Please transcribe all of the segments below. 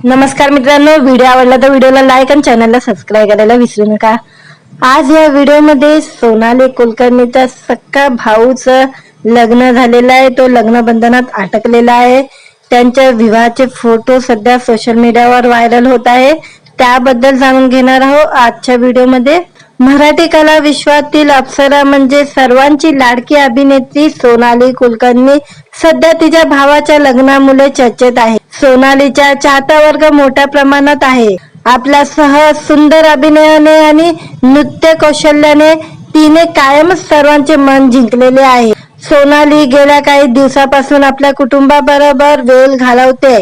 नमस्कार मित्रांनो, व्हिडिओ आवडला तर व्हिडिओला लाईक आणि चॅनलला सबस्क्राईब करायला विसरू नका। आज या व्हिडिओमध्ये सोनाली कुलकर्णीचा सक्का भाऊचं लग्न झालेलं आहे। तो लग्न बंधनात अटकलेला आहे। त्यांच्या विवाहाचे फोटो सध्या सोशल मीडियावर व्हायरल होत आहे। त्याबद्दल जाणून घेणार आहोत आजच्या व्हिडिओमध्ये। मराठी कला विश्वातील अप्सरा म्हणजे सर्वांची लाडकी अभिनेत्री सोनाली कुलकर्णी सध्या तिच्या भावाच्या लग्नामुळे चर्चेत आहे। सोनालीचा चाहता वर्ग मोठ्या प्रमाणात आहे। आपल्या सहज सुंदर अभिनयाने आणि नृत्य कौशल्याने तिने कायमच सर्वांचे मन जिंकलेले आहे। सोनाली गेल्या काही दिवसापासून आपल्या कुटुंबाबरोबर वेळ घालवते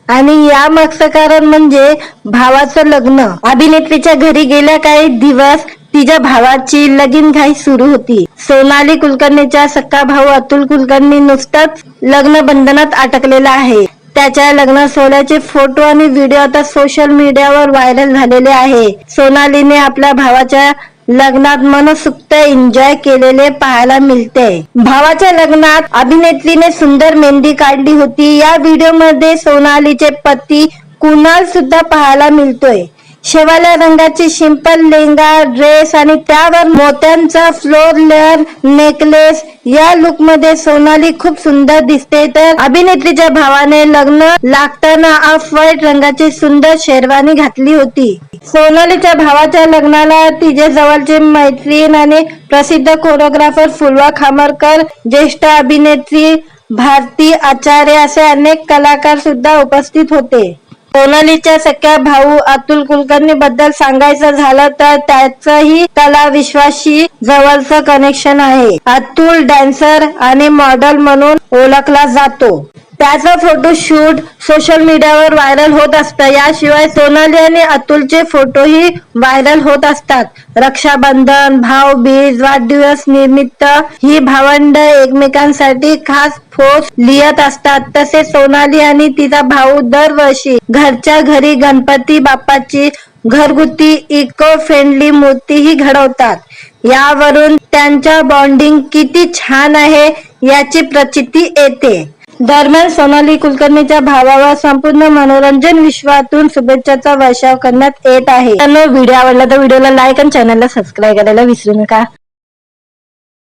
आणि या मागचं कारण म्हणजे भावाचं लग्न। अभिनेत्रीच्या घरी गेल्या काही दिवस तिच्या भावाची लगीनघाई सुरू होती। सोनाली कुलकर्णीचा सक्का भाऊ अतुल कुलकर्णी नुसताच लग्न बंधनात अटकलेला आहे। त्याच्या लग्न सोहळ्याचे फोटो आणि व्हिडिओ आता सोशल मीडियावर व्हायरल झालेले आहे। सोनालीने आपल्या भावाच्या लग्नात मनसोक्त एन्जॉय केलेले पाहायला मिळते। भावाच्या लग्नात अभिनेत्रीने सुंदर मेहंदी काढली होती। या व्हिडिओ मध्ये सोनालीचे पती कुणाल सुद्धा पाहायला मिळतोय। शेवाळ्या रंगाची सिंपल लेंगा ड्रेस आणि त्यावर मोत्यांचा फ्लोर लेअर नेकलेस या लुक मध्ये सोनाली खूप सुंदर दिसते। तर अभिनेत्रीच्या भावाने लग्न लागताना ऑफ व्हाईट रंगाची सुंदर शेरवानी घातली होती। सोनालीच्या भावाच्या लग्नाला तिचे जवळचे मैत्रीण आणि प्रसिद्ध कोरिओग्राफर फुलवा खामरकर, ज्येष्ठ अभिनेत्री भारती आचार्य असे अनेक कलाकार सुद्धा उपस्थित होते। सोनालीच्या सख्या भाऊ अतुल कुलकर्णी बद्दल सांगायचं झालं तर त्याचंही कला विश्वाशी जवळचं कनेक्शन आहे। अतुल डान्सर आणि मॉडेल म्हणून ओळखला जातो। त्याचा फोटोशूट सोशल मीडियावर व्हायरल होत असतं। याशिवाय सोनाली आणि अतुलचे फोटोही व्हायरल होत असतात। रक्षाबंधन, भाऊबीज, वाढदिवस निमित्त ही भावंड एकमेकांसाठी खास पोस्ट लिहित असतात। तसेच सोनाली आणि तिचा भाऊ दरवर्षी घरच्या घरी गणपती बाप्पाची घरगुती इको फ्रेंडली मूर्तीही घडवतात। यावरून त्यांच्या बॉन्डिंग किती छान आहे याची प्रचिती येते। दरम्यान सोनाली कुलकर्णीच्या भावावर संपूर्ण मनोरंजन विश्वातून शुभेच्छाचा वर्षाव करण्यात येत आहे। व्हिडिओ आवडला तर व्हिडिओला लाईक आणि चॅनलला सबस्क्राईब करायला विसरू नका।